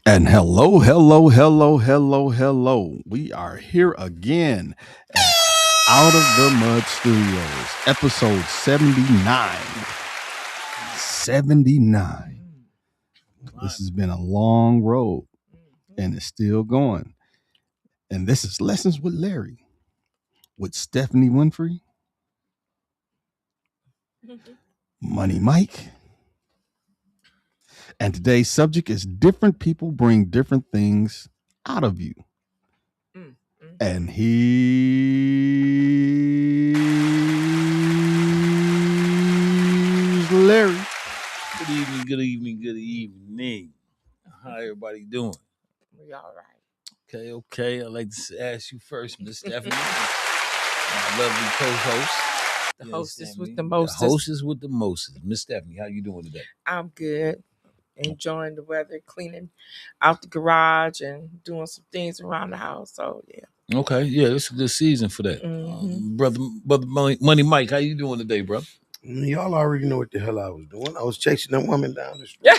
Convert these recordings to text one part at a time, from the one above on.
And hello, hello, hello, hello, hello. We are here again at Out of the Mud Studios, episode 79. 79. This has been a long road and it's still going. And this is Lessons with Larry with Stephanie Winfrey, Money Mike. And today's subject is different people bring different things out of you. And he's Larry. Good evening, good evening, good evening. How everybody doing? We all right. Okay. I'd like to ask you first, Miss Stephanie, my lovely co-host. The You hostess understand with me? the mostest. The hostess with the mostest. Miss Stephanie, how you doing today? I'm good. Enjoying the weather, cleaning out the garage and doing some things around the house. So yeah. Okay, yeah, it's a good season for that. Brother Money Mike, how you doing today, bro? Y'all already know what the hell I was doing. I was chasing that woman down the street.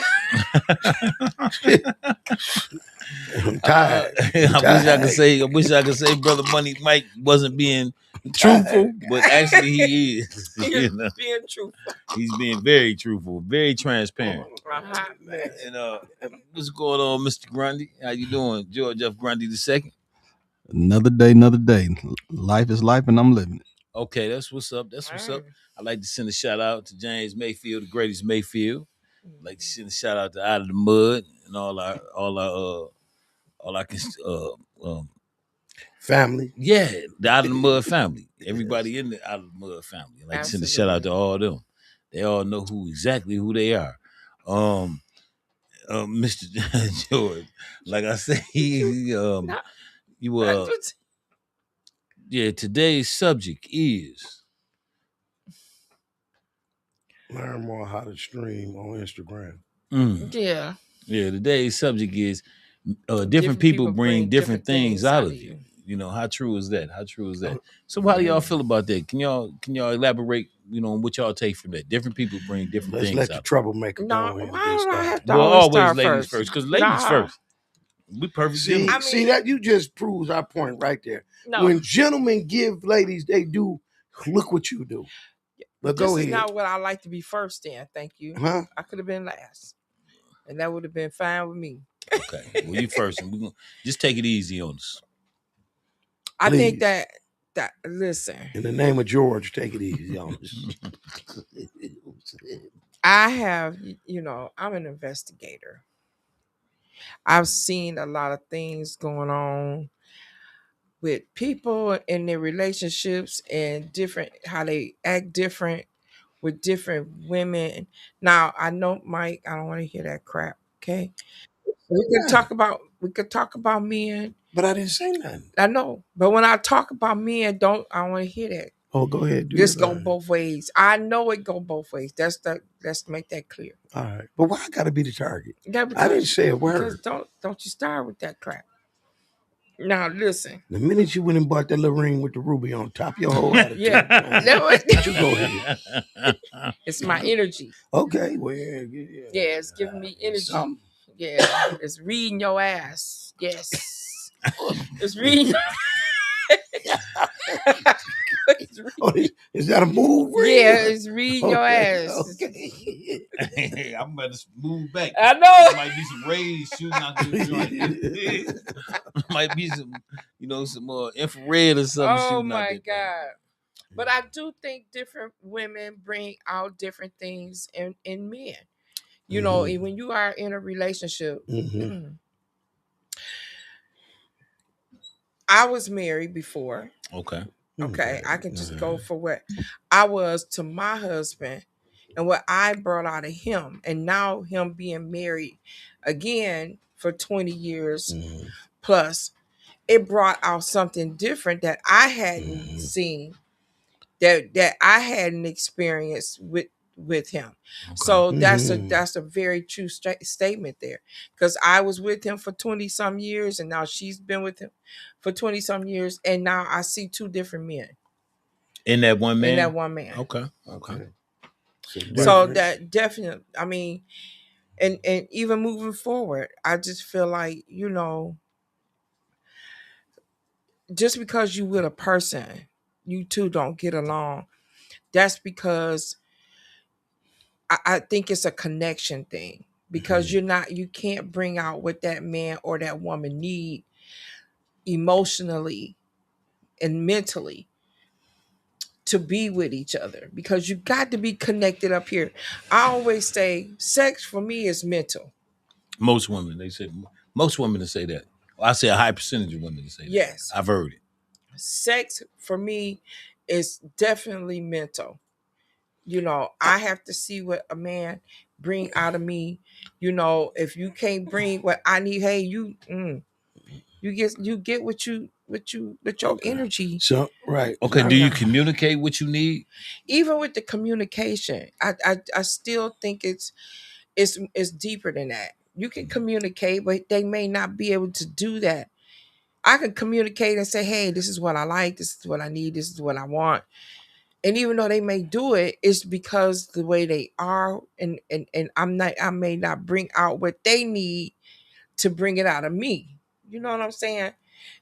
I'm tired. I wish I could say Brother Money Mike wasn't being truthful, but actually he is. He's being truthful. He's being very truthful, very transparent. Uh-huh. And what's going on, Mr. Grundy? How you doing, George F. Grundy II? Another day, another day. Life is life and I'm living it. Okay, that's what's up. I'd like to send a shout out to James Mayfield, the greatest Mayfield. I'd like to send a shout out to Out of the Mud and all our family. Yeah, the Out of the Mud family. Everybody in the Out of the Mud family. I'd like to send a shout out to all of them. They all know exactly who they are. Mr. George, like I say, today's subject is Learn more how to stream on Instagram. Yeah. Yeah, today's subject is different people bring different things out of you. You know, how true is that? So how do y'all feel about that? Can y'all elaborate, on what y'all take from that? Different people bring different Let's things let out. the troublemaker No, go ahead. why don't I have to always start ladies first? Because ladies first. We perfect. See that you just proves our point right there. No. When gentlemen give ladies, they do. Look what you do. But this go is ahead. not what I like to be first in. Thank you. Huh? I could have been last, and that would have been fine with me. Okay, well you first, and we're gonna just take it easy on us. I think that listen. In the name of George, take it easy on us. I have, I'm an investigator. I've seen a lot of things going on with people in their relationships and how they act different with different women. Now, I know, Mike, I don't want to hear that crap. Okay, we could talk about men. But I didn't say nothing. I know, but when I talk about men, I don't want to hear that. Oh, go ahead. This go both ways. I know it go both ways. Let's make that clear. All right, but why I got to be the target? Yeah, I didn't say a word. Don't you start with that crap. Now listen. The minute you went and bought that little ring with the ruby on top, your whole attitude. You go ahead. It's my energy. Okay, well, yeah, it's giving me energy. Yeah, it's reading your ass. Yes, it's reading. Is that a move? Yeah, it's reading your ass. Okay. I'm about to move back. I know. There might be some rays shooting out the joint. Might be some, some more infrared or something shooting out. Oh my God. But I do think different women bring out different things in men. When you are in a relationship, I was married before. Okay. I can just go for what I was to my husband and what I brought out of him. And now him being married again for 20 years plus, it brought out something different that I hadn't seen, that I hadn't experienced with him. Okay. So that's a very true statement there, because I was with him for 20 some years and now she's been with him for 20 some years, and now I see two different men in that one man. Okay. Okay. So that definitely, I mean, And even moving forward, I just feel like, just because you with a person, you two don't get along. That's because I think it's a connection thing. Because you can't bring out what that man or that woman need emotionally and mentally to be with each other, because you got to be connected up here. I always say sex for me is mental. Most women, most women to say that. I say a high percentage of women to say that. Yes. I've heard it. Sex for me is definitely mental. I have to see what a man bring out of me. If you can't bring what I need, hey, you get what your energy. So right. Okay. Do you communicate what you need? Even with the communication, I still think it's deeper than that. You can communicate, but they may not be able to do that. I can communicate and say, hey, this is what I like, this is what I need, this is what I want. And even though they may do it, it's because the way they are, and I may not bring out what they need to bring it out of me. You know what I'm saying?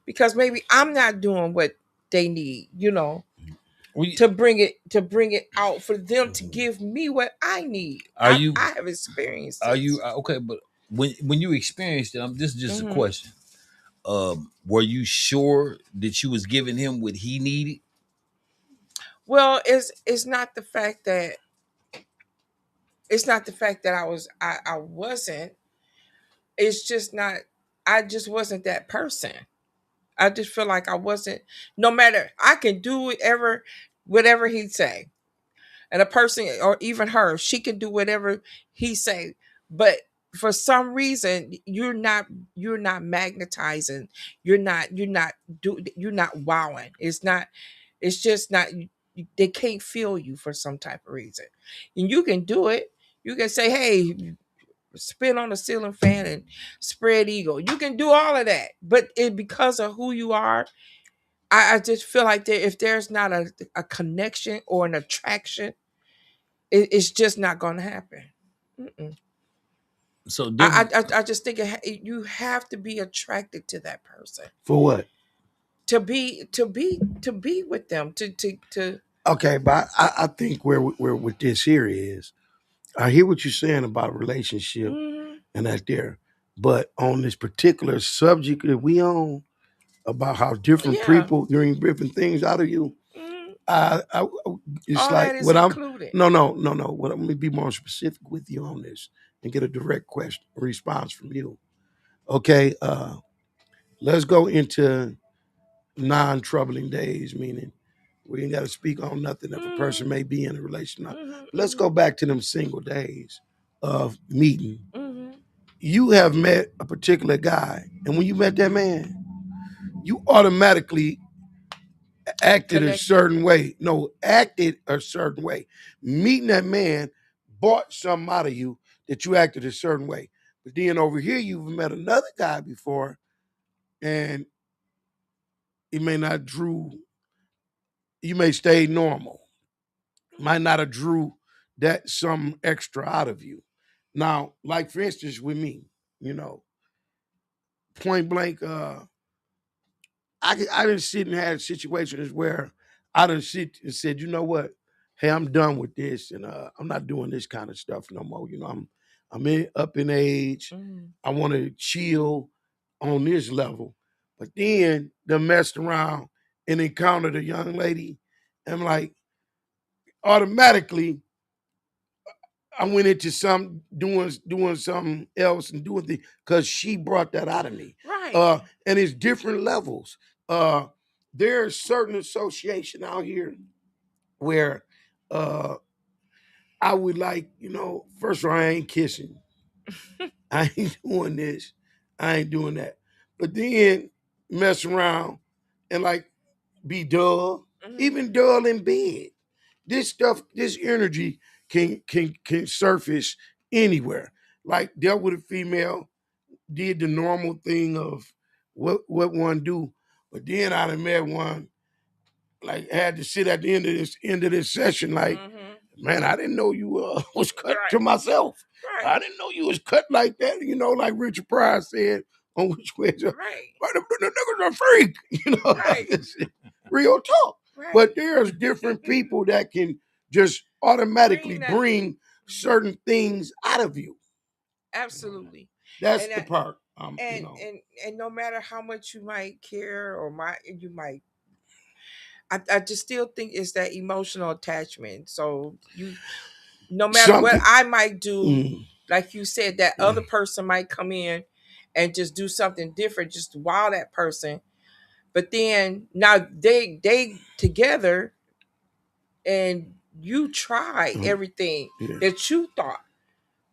Because maybe I'm not doing what they need, to bring it out for them to give me what I need. I have experienced this. Are you okay? But when you experienced it, this is just a question. Were you sure that you was giving him what he needed? Well, it's not the fact that I wasn't. It's just not. I just wasn't that person. I just feel like I wasn't. No matter, I can do whatever he say, and a person or even her, she can do whatever he say. But for some reason, you're not magnetizing. You're not wowing. It's not. It's just not. They can't feel you for some type of reason, and you can do it. You can say, "Hey, spin on the ceiling fan and spread eagle." You can do all of that, but because of who you are, I just feel like if there's not a connection or an attraction, it's just not going to happen. Mm-mm. So I just think you have to be attracted to that person. For what? To be with them. To. Okay, but I think where with this here is, I hear what you're saying about relationship and that there, but on this particular subject that we on about how different people bring different things out of you, it's all like that is what included. I'm. No. What I'm gonna be more specific with you on this and get a direct response from you. Okay, let's go into non-troubling days, meaning we ain't got to speak on nothing if a person may be in a relationship. Let's go back to them single days of meeting. You have met a particular guy, and when you met that man, you automatically acted a certain way. No, acted a certain way. Meeting that man brought something out of you that you acted a certain way. But then over here, you've met another guy before, and he may not drew. You may stay normal. Might not have drew that some extra out of you. Now, like for instance, with me, point blank, I didn't sit and had situations where I done sit and said, you know what, hey, I'm done with this, and I'm not doing this kind of stuff no more. I'm up in age. I want to chill on this level, but then they messed around and encountered a young lady, and like automatically I went into doing something else and doing the because she brought that out of me. Right. And it's different levels. There's certain association out here where I would like, first of all, I ain't kissing. I ain't doing this. I ain't doing that. But then mess around and like be dull, even dull in bed. This stuff, this energy can surface anywhere. Like dealt with a female, did the normal thing of what one do, but then I done met one, like had to sit at the end of this session, like, man, I didn't know you was cut Right. to myself. Right. I didn't know you was cut like that. You know, like Richard Pryor said on Which Way Is Up. Right. But the niggas are freak. You know, Right. it's real talk. Right. But there's different people that can just automatically bring certain things out of you. Absolutely. That's And the part. And no matter how much you might care or you might, I just still think it's that emotional attachment. So no matter what I might do, like you said, that other person might come in and just do something different, just to wow that person. But then now they together, and you try everything that you thought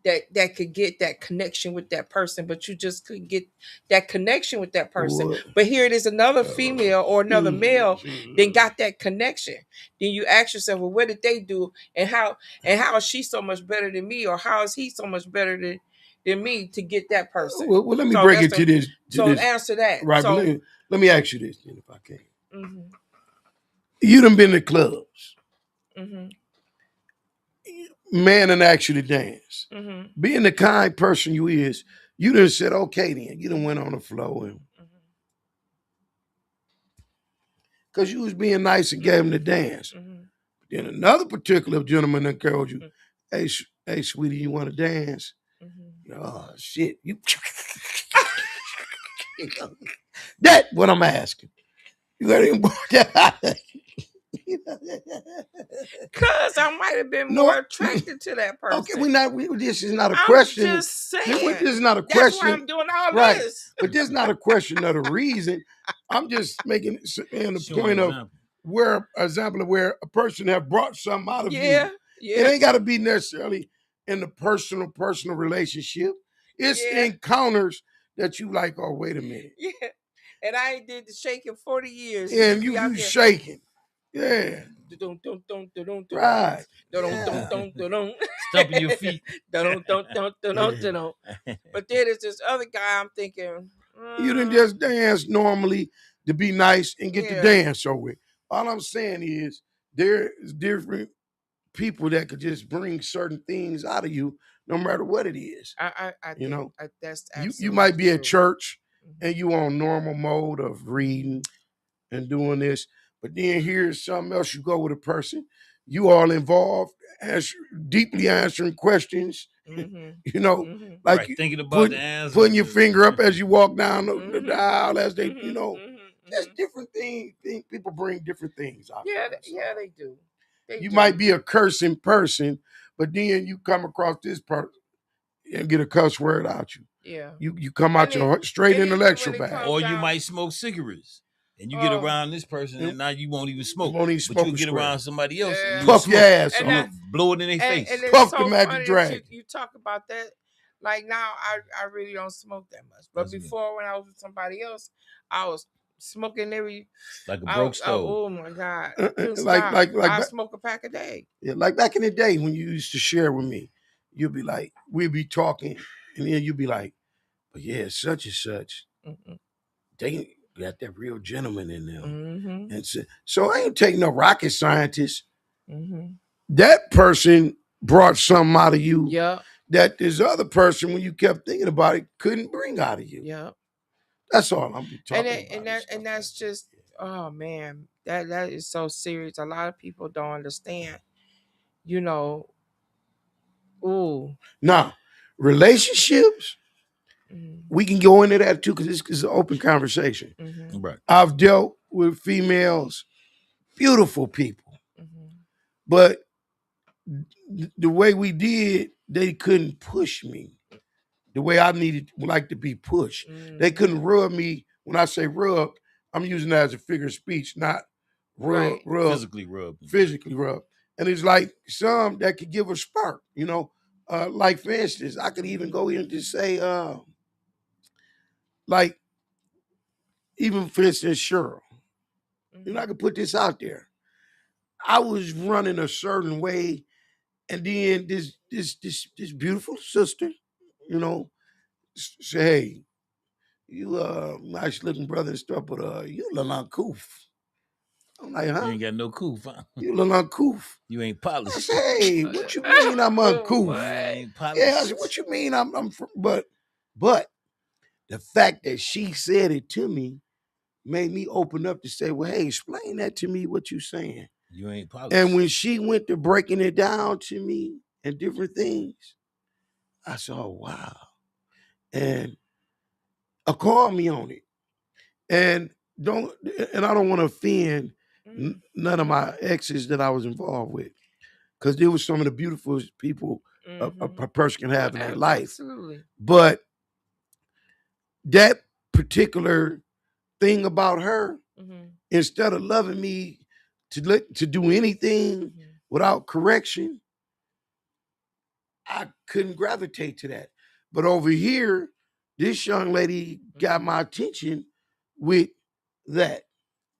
that could get that connection with that person, but you just couldn't get that connection with that person. But here it is, another female or another male then got that connection. Then you ask yourself, well, what did they do, and how is she so much better than me, or how is he so much better than me to get that person? Well, let me break it to this. Answer that. Right, So, but let me ask you this, then, if I can. You done been to clubs. Man and actually dance. Being the kind person you is, you done said, okay then. You done went on the floor and because you was being nice and gave him the dance. Then another particular gentleman that told you, hey, sweetie, you want to dance? Oh, shit. You That's what I'm asking. You got any more? Because I might have been more attracted to that person. Okay, this is not a question. I'm just saying. This is not a question. That's why I'm doing all this. But this is not a question of the reason. I'm just making the point of where example of where a person have brought something out of you. Yeah. It ain't got to be necessarily in the personal relationship. It's encounters that you like, oh, wait a minute. Yeah. And I ain't did the shaking 40 years. And you shaking. Yeah. Right. Stumping your feet. But then there's this other guy I'm thinking. You didn't just dance normally to be nice and get the dance over. All I'm saying is there's different people that could just bring certain things out of you, no matter what it is. I you know, that's you might be at church and you on normal mode of reading and doing this, but then here's something else. You go with a person, you all involved, deeply answering questions. You know, like thinking about the answers, putting your finger up as you walk down the aisle, as they, you know, that's different things. People bring different things out. Yeah, they do. You might be a cursing person, but then you come across this part and get a cuss word out you. Yeah. You come out your straight intellectual bag. Or you might smoke cigarettes. And you get around this person, and now you won't even smoke. But you get around somebody else, and puff your ass, and blow it in their face. And puff so the magic dragon. You talk about that. Like now, I really don't smoke that much. But before, when I was with somebody else, I was smoking like a broke stove. Oh my God! like I smoke a pack a day. Yeah, like back in the day when you used to share with me, you'd be like, we'd be talking, and then you'd be like, but yeah, such and such, they got that real gentleman in them. And so I ain't taking no rocket scientist. That person brought something out of you that this other person, when you kept thinking about it, couldn't bring out of you. Yeah. That's all I'm talking about. And that's just, oh man, that is so serious. A lot of people don't understand, you know. Ooh. Now, relationships, we can go into that too, because this is an open conversation. Right. I've dealt with females, beautiful people, but the way we did, they couldn't push me the way I like to be pushed. They couldn't rub me. When I say rub, I'm using that as a figure of speech, not rub. Physically rub. And it's like some that could give a spark, you know. Like for instance, I could even go in to say, like, even for instance, Cheryl. You know, I could put this out there. I was running a certain way, and then this beautiful sister, you know, say, hey, you nice looking brother and stuff, but you look like coof. I'm like, huh? You ain't got no coof, huh? You look uncouth. You ain't I polished. said, hey, what you mean I'm uncouth? You ain't polished. Yeah, I said, what you mean I'm from? But the fact that she said it to me made me open up to say, well, hey, explain that to me, what you saying. You ain't polished. And when she went to breaking it down to me and different things, I said, oh, wow. And call me on it. And I don't want to offend none of my exes that I was involved with, because they were some of the beautiful people a person can have in their life. Absolutely. But that particular thing about her, instead of loving me to do anything without correction, I couldn't gravitate to that. But over here, this young lady got my attention with that,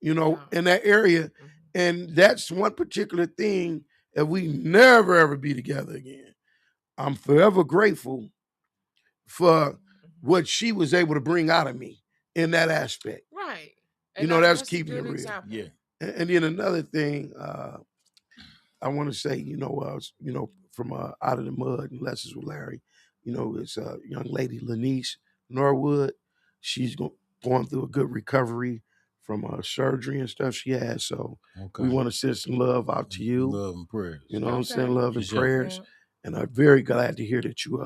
in that area. And that's one particular thing that we never, ever be together again. I'm forever grateful for what she was able to bring out of me in that aspect. Right. And that's keeping it real. Example. Yeah. And then another thing, I want to say, from Out of the Mud and Lessons with Larry, it's a young lady, Lanice Norwood. She's going through a good recovery from surgery and stuff she had. So we want to send some love out to you. Love and prayers. Send love and prayers. And I'm very glad to hear that you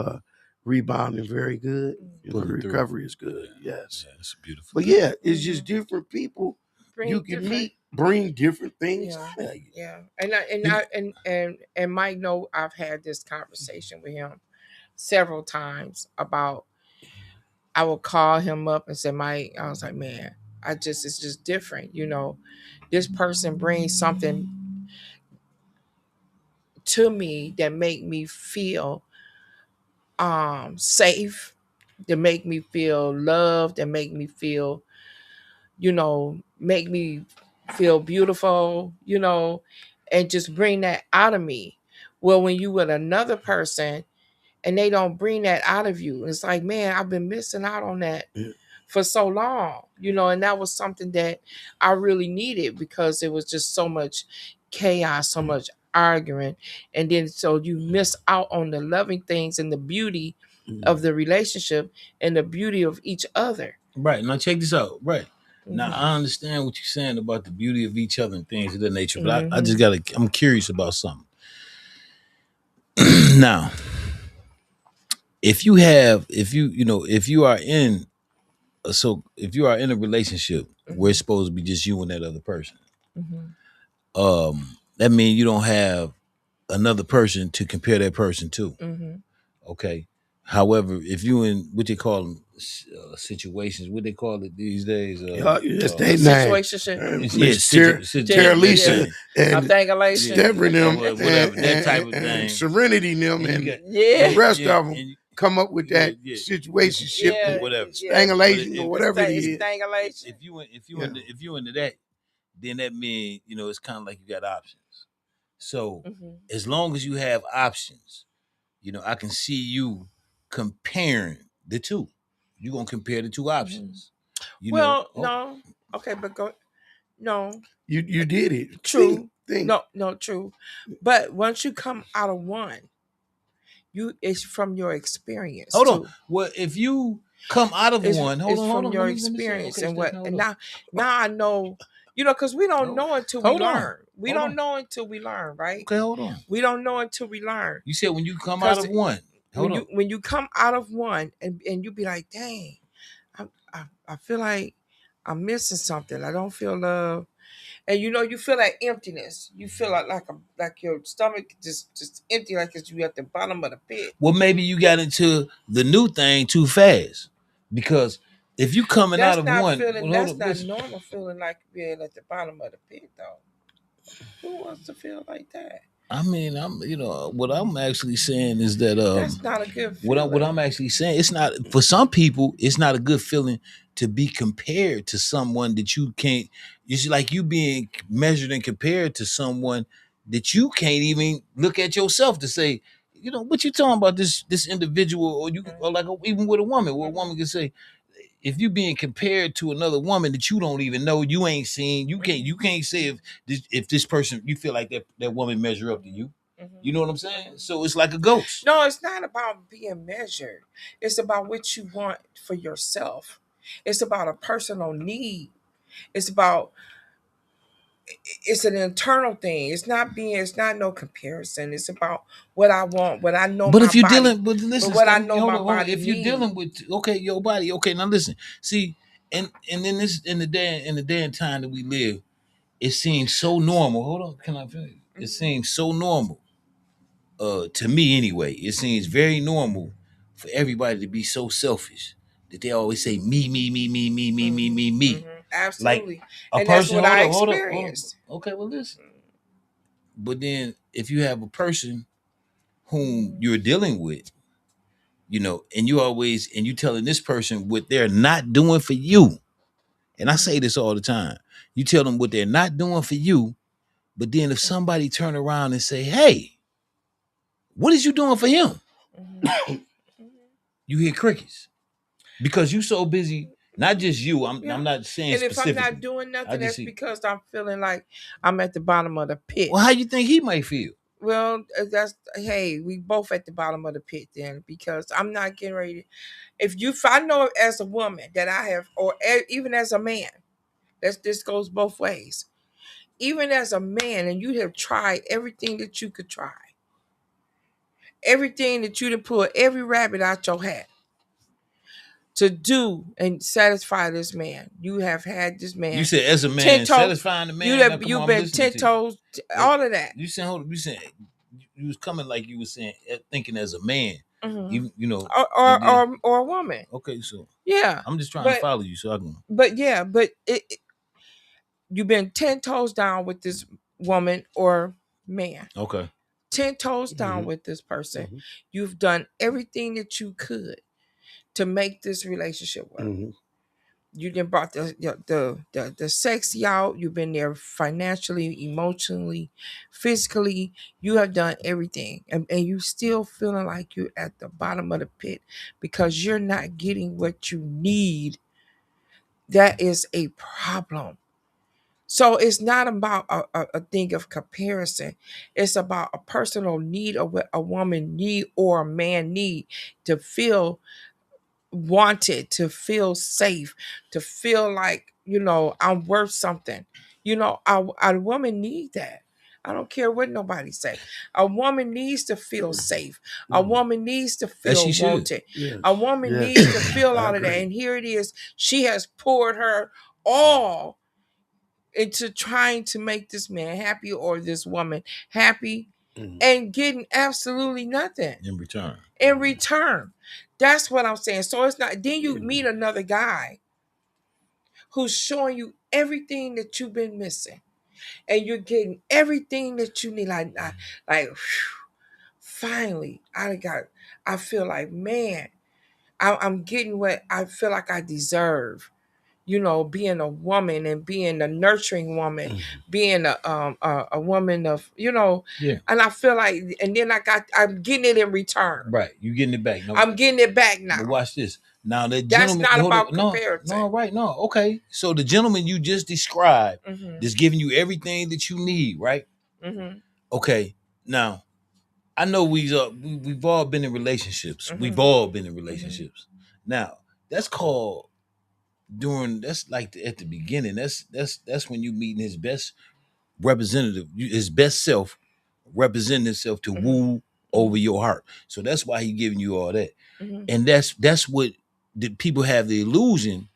rebounding very good. The recovery is good. Yes. Yeah, it's beautiful. But yeah, it's just different people you can meet, bring different things. Yeah. And Mike know I've had this conversation with him several times about, I would call him up and say, Mike, I was like, man, it's just different. This person brings something to me that make me feel safe, that make me feel loved, that make me feel, make me feel beautiful, and just bring that out of me. Well, when you with another person and they don't bring that out of you, it's like, man, I've been missing out on that for so long, and that was something that I really needed, because it was just so much chaos, so much arguing. And then so you miss out on the loving things and the beauty of the relationship and the beauty of each other. Right. Now check this out. Right. Now I understand what you're saying about the beauty of each other and things of that nature, but I just I'm curious about something. Now, if you are in a relationship where it's supposed to be just you and that other person, that means you don't have another person to compare that person to. Okay. However, if you in what they call them situations, what they call it these days, situationship, Tara Lisa and Stephanie them, whatever that type of thing, Serenity them, and the rest of them come up with that situationship, or whatever, stangulation or whatever it is. If you into that, then that means it's kind of like you got options. So as long as you have options, I can see you comparing the two. You're gonna compare the two options. No. Okay, but go. No. You did it. True. No, true. But once you come out of one, it's from your experience. Hold on. Well, if you come out of one, hold on. From your experience and what. And now I know. Because we don't know until we learn. We don't know until we learn, right? Okay, hold on. We don't know until we learn. You said when you come out of one. When you come out of one and you be like, dang, I feel like I'm missing something. I don't feel love. And you feel that emptiness. You feel like your stomach just empty, like you at the bottom of the pit. Well, maybe you got into the new thing too fast. Because if you coming out of one, that's not normal feeling, like being at the bottom of the pit, though. Who wants to feel like that? I mean, what I'm actually saying is that that's not a good feeling. What I'm actually saying, it's not, for some people, it's not a good feeling to be compared to someone that you can't. It's like you being measured and compared to someone that you can't even look at yourself to say, what you talking about, this individual, or you or like even with a woman, where a woman can say, if you being compared to another woman that you don't even know, you ain't seen, you can't say if this person, you feel like that woman measure up to you. You know what I'm saying? So it's like a ghost. No, it's not about being measured. It's about what you want for yourself. It's about a personal need. It's an internal thing. It's not no comparison. It's about what I want, what I know. But my if you're body, dealing, but listen, but what I Stephanie, know my body. if you're dealing with your body, okay, now listen, see, and in this in the day and time that we live, it seems so normal. Hold on, can I finish? It seems so normal. To me anyway, it seems very normal for everybody to be so selfish that they always say me, me, me, me, me, me, me, me, me. Absolutely. Like a And person, that's what I hold experienced. up. Okay, well listen. But then if you have a person whom you're dealing with, you know, and you telling this person what they're not doing for you. And I say this all the time. You tell them what they're not doing for you, but then if somebody turn around and say, "Hey, what is you doing for him?" You hear crickets because you so busy. Not just you. I'm not saying. And if I'm not doing nothing, that's because I'm feeling like I'm at the bottom of the pit. Well, how you think he might feel? Well, we both at the bottom of the pit then, because I'm not getting ready. If I know as a woman that I have, or even as a man, this goes both ways. Even as a man, and you have tried everything that you could try, everything that you done pull every rabbit out your hat to do and satisfy this man. You have had this man. You said as a man, satisfying the man. You've been 10 toes, all of that. You said, you was coming like you was saying, thinking as a man, you know, or a woman. Okay, so yeah, I'm just trying to follow you so I can. But yeah, but you've been 10 toes down with this woman or man. Okay. 10 toes down with this person. You've done everything that you could to make this relationship work. You done brought the sexy out. You've been there financially, emotionally, physically. You have done everything. And you still feeling like you're at the bottom of the pit because you're not getting what you need. That is a problem. So it's not about a thing of comparison. It's about a personal need or what a woman need or a man need to feel wanted, to feel safe, to feel like, I'm worth something. A woman need that. I don't care what nobody say. A woman needs to feel safe. A woman needs to feel wanted. Yes. A woman needs to feel all of that. And here it is. She has poured her all into trying to make this man happy or this woman happy and getting absolutely nothing in return. That's what I'm saying. So it's not, then you meet another guy who's showing you everything that you've been missing and you're getting everything that you need. Like whew, finally, I feel like, man, I'm getting what I feel like I deserve. Being a woman and being a nurturing woman, being a woman of, and I feel like, and then I'm getting it in return. Right. You getting it back. No, I'm getting it back now. But watch this. Now that that's gentleman, not about comparison. No, right. No. Okay. So the gentleman you just described is giving you everything that you need, right? Okay. Now, I know we've all been in relationships. We've all been in relationships. Now, that's called that's like at the beginning. That's when you meeting his best representative, his best self, representing himself to woo over your heart. So that's why he giving you all that. And that's what people have the illusion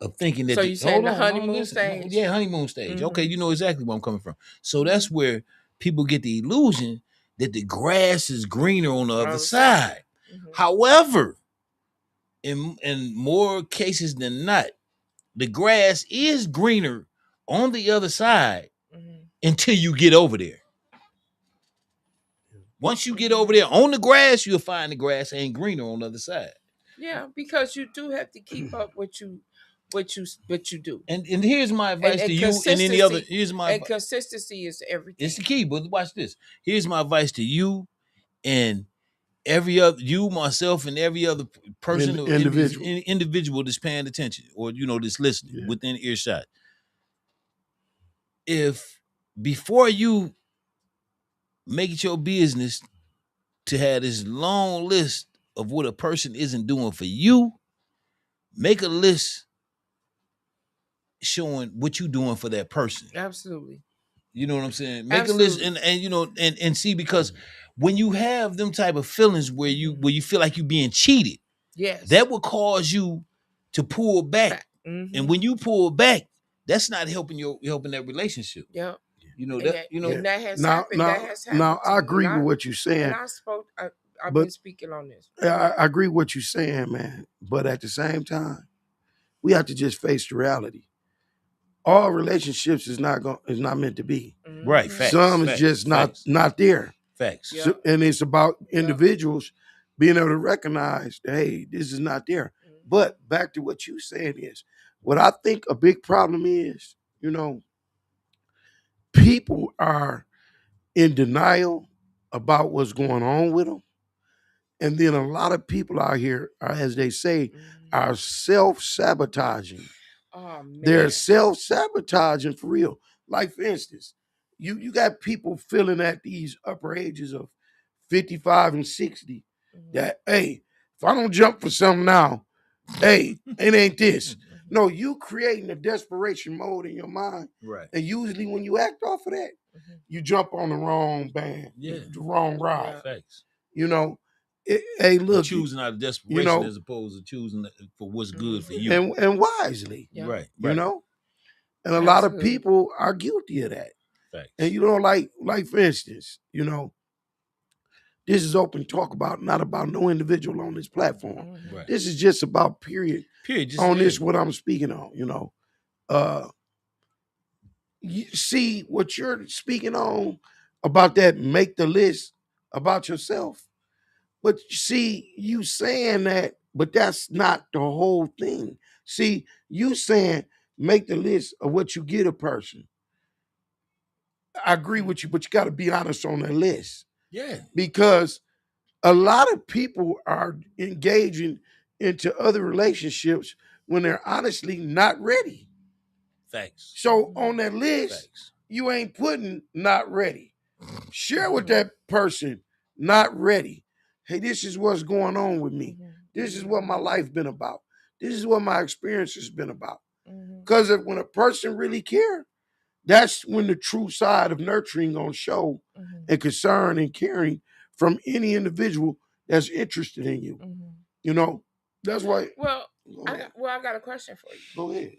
of thinking that. So you saying the honeymoon stage? Yeah, honeymoon stage. Okay, you know exactly where I'm coming from. So that's where people get the illusion that the grass is greener on the other side. However, in more cases than not, the grass is greener on the other side until you get over there. Once you get over there on the grass, you'll find the grass ain't greener on the other side. Yeah, because you do have to keep up what you do. And here's my advice to you and any other. And consistency is everything. It's the key, but watch this. Here's my advice to you and every other, you, myself, and every other person or individual that's paying attention or that's listening within earshot. If before you make it your business to have this long list of what a person isn't doing for you, make a list showing what you doing for that person. Absolutely. You know what I'm saying? Make a list and see, because when you have them type of feelings where you feel like you being cheated, that will cause you to pull back. And when you pull back, that's not helping that relationship. Yeah. That has happened. That has happened. Now I agree with what you're saying. And I've been speaking on this. I agree with what you're saying, man. But at the same time, we have to just face the reality. All relationships is not meant to be. Right. Facts. Some is just not there. Facts. So, and it's about individuals being able to recognize that, hey, this is not there. But back to what you saying is, what I think a big problem is, people are in denial about what's going on with them. And then a lot of people out here are, as they say, are self-sabotaging. Oh, man. They're self-sabotaging for real. Like, for instance, you got people feeling at these upper ages of 55 and 60 that, hey, if I don't jump for something now, hey, it ain't this. No, you creating a desperation mode in your mind. Right. And usually when you act off of that, you jump on the wrong band, the wrong ride. Facts. Hey, look, choosing out of desperation as opposed to choosing for what's good for you, and wisely, right? And a lot of people are guilty of that. Facts. And like for instance, this is open talk about, not about no individual on this platform. Right. This is just about period. Just on this, what I'm speaking on. You see what you're speaking on about that. Make the list about yourself. But see, you saying that, but that's not the whole thing. See, you saying make the list of what you get a person. I agree with you, but you got to be honest on that list. Yeah. Because a lot of people are engaging into other relationships when they're honestly not ready. Facts. So on that list, you ain't putting not ready. Share with that person, not ready. Hey, this is what's going on with me. This is what my life been about. This is what my experience has been about. Because when a person really cares, that's when the true side of nurturing gonna show, and concern and caring from any individual that's interested in you. That's why. Well, I got a question for you. Go ahead.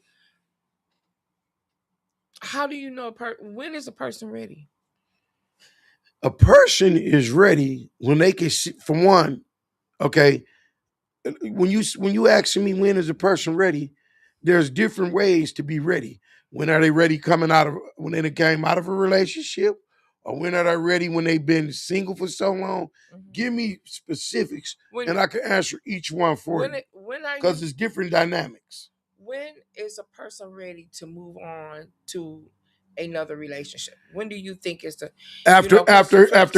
How do you know when is a person ready? A person is ready when they can see, for one, okay. When you asking me when is a person ready, there's different ways to be ready. When are they ready when they came out of a relationship, or when are they ready when they've been single for so long? Give me specifics, and I can answer each one for you. Because it's different dynamics. When is a person ready to move on to another relationship? When do you think is the after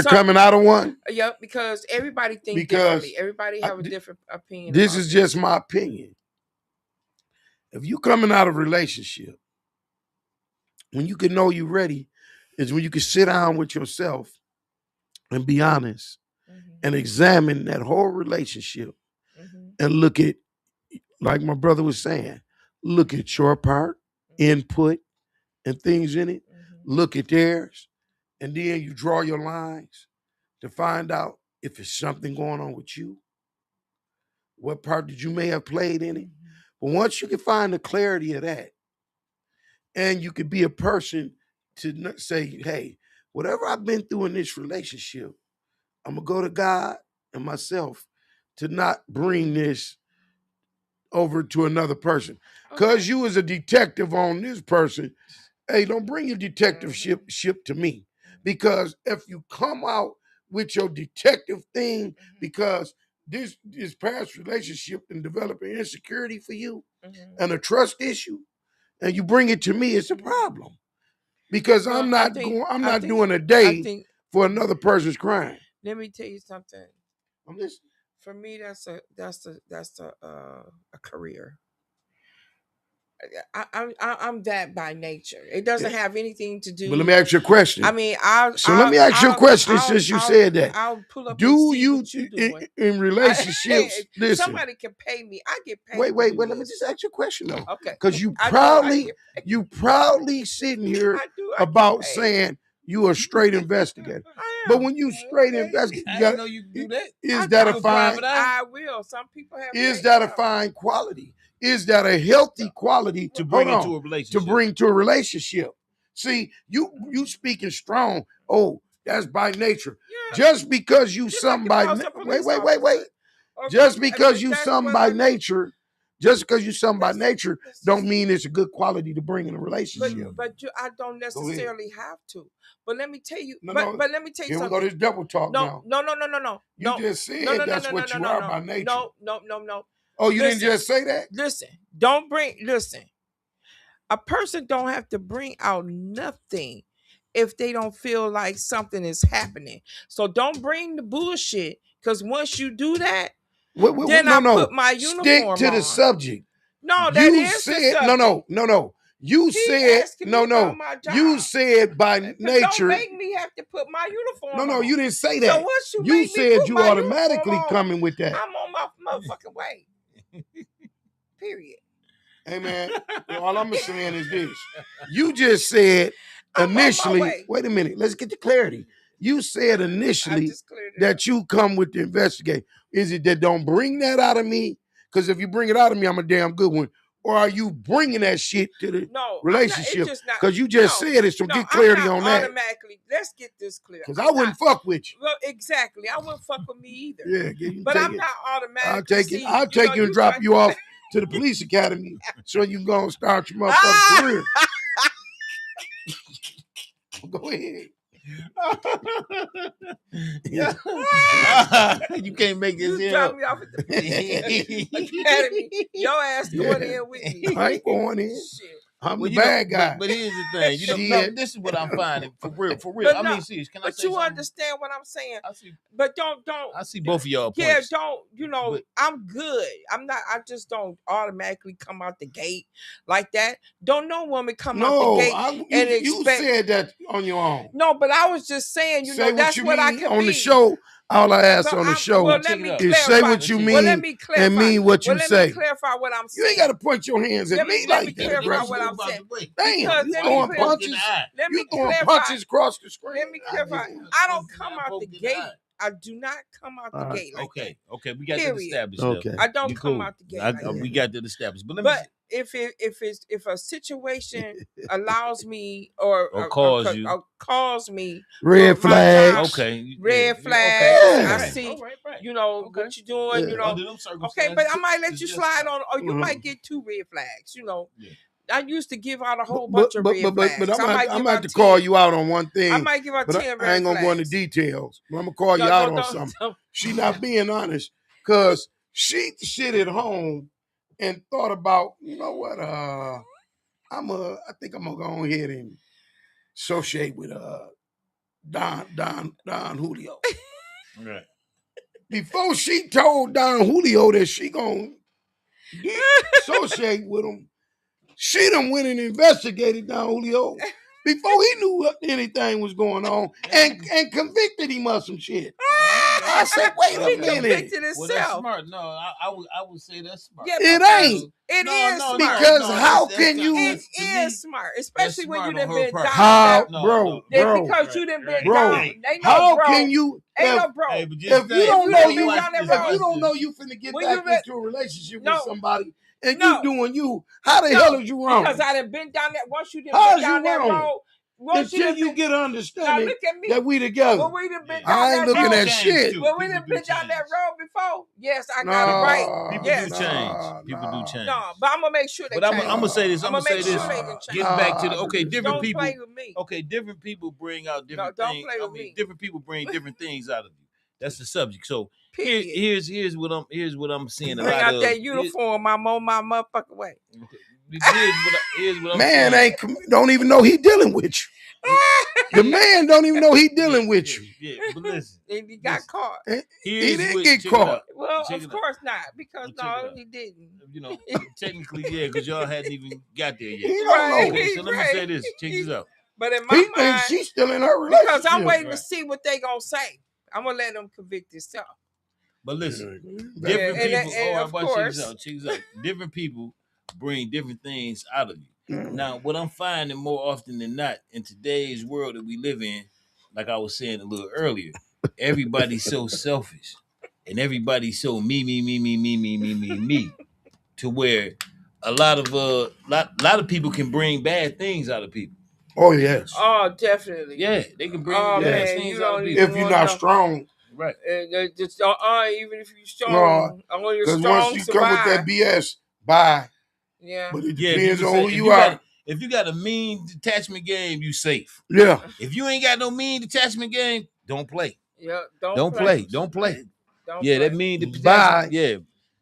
coming out of one? Yeah, because everybody thinks differently. Everybody have a different opinion. This is just my opinion. If you coming out of a relationship, when you can know you're ready, is when you can sit down with yourself and be honest and examine that whole relationship and look at, like my brother was saying, look at your part, input, and things in it. Look at theirs, and then you draw your lines to find out if it's something going on with you. What part did you may have played in it? But once you can find the clarity of that, and you could be a person to say, hey, whatever I've been through in this relationship, I'm going to go to God and myself to not bring this over to another person. Because you as a detective on this person, hey, don't bring your detective ship to me. Because if you come out with your detective thing, because this past relationship and developing insecurity for you and a trust issue, and you bring it to me, it's a problem. Because I'm not doing a day for another person's crime. Let me tell you something. I'm listening. For me, that's a career. I'm that by nature. It doesn't have anything to do. But let me ask you a question. I mean, let me ask you a question since you said that. I'll pull up. Do and see you what you doing. in relationships? Listen, somebody can pay me. I get paid. Wait. Let me just ask you a question though. Okay. Because you proudly sitting here about saying you a straight investigator. But when you straight investigate, I didn't know you can do that. Is that a fine? I will. Some people have. Is that a fine quality? Is that a healthy quality to bring into a relationship? To bring to a relationship. See, you speaking strong. Oh, that's by nature. Yeah. Just because you something by wait. Okay. Just because you something by nature. Just because you something by nature don't mean it's a good quality to bring in a relationship. But I don't necessarily have to. But let me tell you. But let me tell you here something. We go this double talk now. No. You just said that's what you are by nature. No. Oh, you didn't just say that? Listen. A person don't have to bring out nothing if they don't feel like something is happening. So don't bring the bullshit, because once you do that, then I put my uniform on. Stick to the subject. No, that is the subject. No. You said no. You said by nature. Don't make me have to put my uniform on. No, you didn't say that. So once you said you automatically coming with that. I'm on my motherfucking way. Period. Hey man, all I'm saying is this. You just said initially. Wait a minute. Let's get the clarity. You said initially that you come with the investigate. Is it that don't bring that out of me? Because if you bring it out of me, I'm a damn good one. Or are you bringing that shit to the relationship? Because you just said it, so get clarity on that. Automatically, let's get this clear. Because I wouldn't fuck with you. Well, exactly. I wouldn't fuck with me either. Yeah, but I'm not automatically. I'll take you and drop you off to the police academy so you can go and start your motherfucking career. Go ahead. You can't make this here. Drop me off at the academy. Your ass going in with me. I ain't going in. Shit. I'm the bad guy. But here's the thing. No, this is what I'm finding. For real. I mean, serious. Can I say something? But you understand what I'm saying. But don't. I see both of y'all yeah, points. don't. I'm good. I'm not. I just don't automatically come out the gate like that. Don't no woman come out the gate and expect. You said that on your own. No, but I was just saying. That's what I can on be. The show. All I ask on the show is say what you mean and mean what you say. Let me clarify what I'm saying. You ain't got to point your hands at me like that. Let me clarify what I'm saying. Damn, you throwing punches. You throwing punches across the screen. Let me clarify. I don't come out the gate. I do not come out the gate like that. Okay, we got that established. Okay. I don't come out the gate. We got that established. But if a situation allows me or calls me red flags, red flags. I see, what you doing, Okay, but I might let you slide on, or you might get 2 red flags. I used to give out a whole bunch of red flags. But I'm about to call you out on one thing. I might give out 10 red flags. I ain't gonna go into details. But I'm gonna call you out on something. She not being honest, because she sit at home and thought about, you know what? I think I'm gonna go ahead and associate with Don Julio. Right. Before she told Don Julio that she gonna associate with him, she done went and investigated Don Julio before he knew anything was going on and convicted him of some shit. I said, wait a minute. Well, that's smart. No, I would say that's smart. Yeah, it ain't. It is smart. Because how can you? It is smart, especially when you done been down. How, bro? Because you done been down. How can you? Ain't no bro. If you don't know you finna get back into a relationship with somebody and you doing you, how the hell is you wrong? Because I done been down that. Once you done been down that road. Until you get an understanding that we together. Well, we done been down I ain't looking at shit. Well, we done been down that road before. Yes, I got it right. People do change. People do change. No, but I'm gonna make sure they change. But I'm gonna say this. I'm gonna say this. Get back to the different people. Play with me. Okay, different people bring out different things. Don't play with me. Different people bring different things out of you. That's the subject. So here's what I'm seeing. Bring out that uniform. I'm on my motherfucking way. Here's what I'm man saying. don't even know he dealing with you. The man don't even know he dealing with you. Yeah, but listen. And he got caught. He didn't get check caught. Well, of course not, because no, he didn't. You know, technically, yeah, because y'all hadn't even got there yet. He don't know. Okay, so let me say this. Check this out. But in my He mind, thinks she's still in her relationship. because I'm waiting to see what they gonna say. I'm gonna let them convict themselves. But listen, different people. Of course, check this out. Different people bring different things out of you. Mm-hmm. Now, what I'm finding more often than not in today's world that we live in, like I was saying a little earlier, everybody's so selfish, and everybody's so me, to where a lot of people can bring bad things out of people. Oh yes. Oh, definitely. Yeah, they can bring Oh bad man, things you out of don't people. even If you're not strong, right? Just even if you're strong, only because strong once you come with that BS, bye. Yeah. But it Yeah, depends on who you are. If you got a mean detachment game, you safe. Yeah. If you ain't got no mean detachment game, don't play. Yeah. Don't play. Don't play. That mean detachment. Bye. Yeah.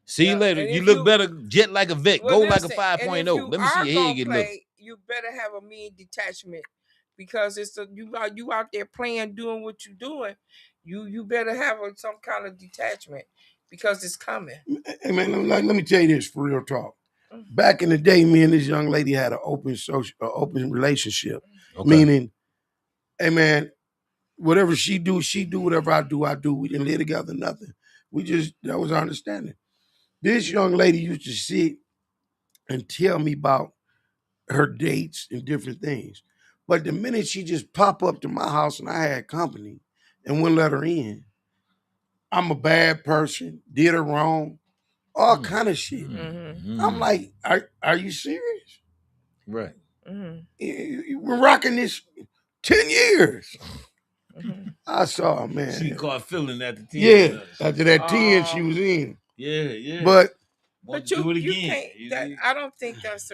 See you later. You look better jet like a vet. Go like a 5.0. Let me see your head get look. You better have a mean detachment, because you out there playing, doing what you're doing. You better have some kind of detachment, because it's coming. Hey man, let me tell you this for real talk. Back in the day, me and this young lady had an open relationship. Okay. Meaning, hey man, whatever she do, whatever I do. We didn't live together, nothing. That was our understanding. This young lady used to sit and tell me about her dates and different things. But the minute she just pop up to my house and I had company and wouldn't let her in, I'm a bad person, did her wrong, all kind of shit. Mm-hmm. I'm like, are you serious? Right. Mm-hmm. We're rocking this 10 years. Mm-hmm. I saw, man. She caught feeling at the 10. Yeah, after that 10 she was in. Yeah. But you do it again. I don't think that's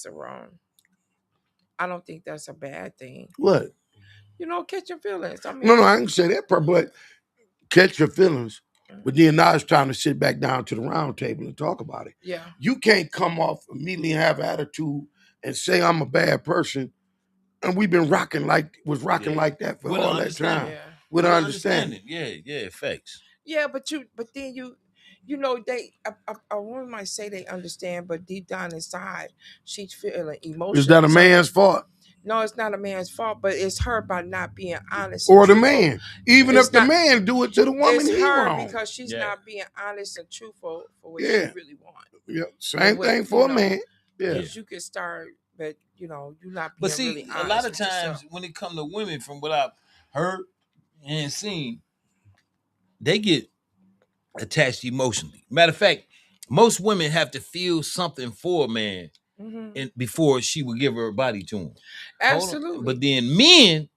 wrong. I don't think that's a bad thing. What? Catch your feelings. I mean, no, I didn't say that part, but catch your feelings. But then now it's time to sit back down to the round table and talk about it. Yeah. You can't come off immediately and have attitude and say I'm a bad person. And we've been rocking like that for all that time. Yeah. With understanding. Yeah, facts. Yeah, but then a woman might say they understand, but deep down inside, she's feeling emotional. Is that a man's fault? No, it's not a man's fault, but it's her by not being honest. Or the man. Even if the man do it to the woman, it's her wrong. Because she's not being honest and truthful for what she really wants. Yeah, same thing for a man. Yeah, because you can start, but you're not being really honest. A lot of times when it comes to women, from what I've heard and seen, they get attached emotionally. Matter of fact, most women have to feel something for a man before she would give her body to him. Absolutely. But then men,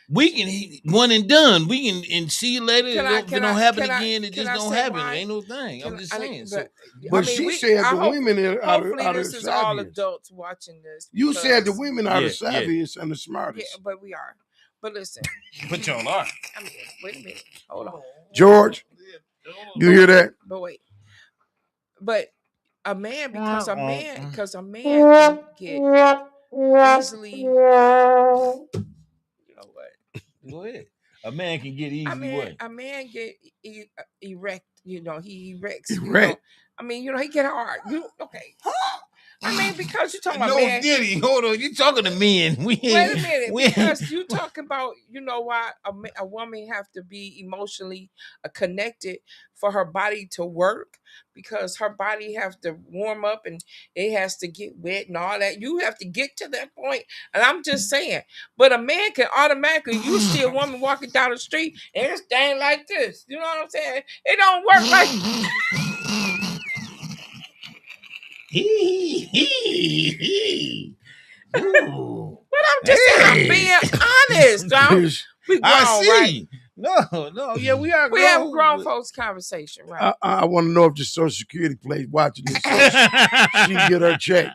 we can one and done. We can and see you later. If it don't happen again, it just don't happen. It ain't no thing. I'm just saying. But she said the women are this is all adults watching this. You said the women are the savviest and the smartest. Yeah, but we are. But listen. But y'all are. I mean, wait a minute. Hold on. George, you hear that? But wait. But a man, because a man can get easily. You know what? Go ahead. A man can get easy what? A man get erect. He erects. Erect. He get hard. Okay. Because you're talking about man. No, Diddy, hold on. You talking to men. Wait a minute. Because you talking about, why a woman have to be emotionally connected for her body to work, because her body have to warm up and it has to get wet and all that. You have to get to that point. And I'm just saying, but a man can automatically, you see a woman walking down the street and it's staying like this. You know what I'm saying? It don't work like But I'm just saying, I'm being honest. I see. Right? No, yeah, we are. We have a grown folks conversation, right? I want to know if the Social Security place watching this, so she get her check,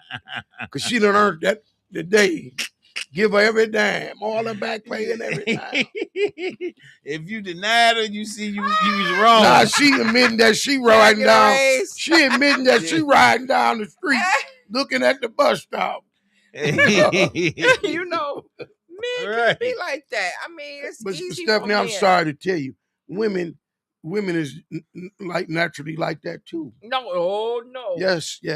because she done earned that today. Give her every dime, all her back pay and everything. If you denied her, you see you was wrong. Nah, she admitting that she riding down. She admitting that she riding down the street, looking at the bus stop. You know, men can be like that. I mean, it's but easy Stephanie, for I'm men. sorry to tell you, women is like naturally like that too. No, oh no. Yes. No.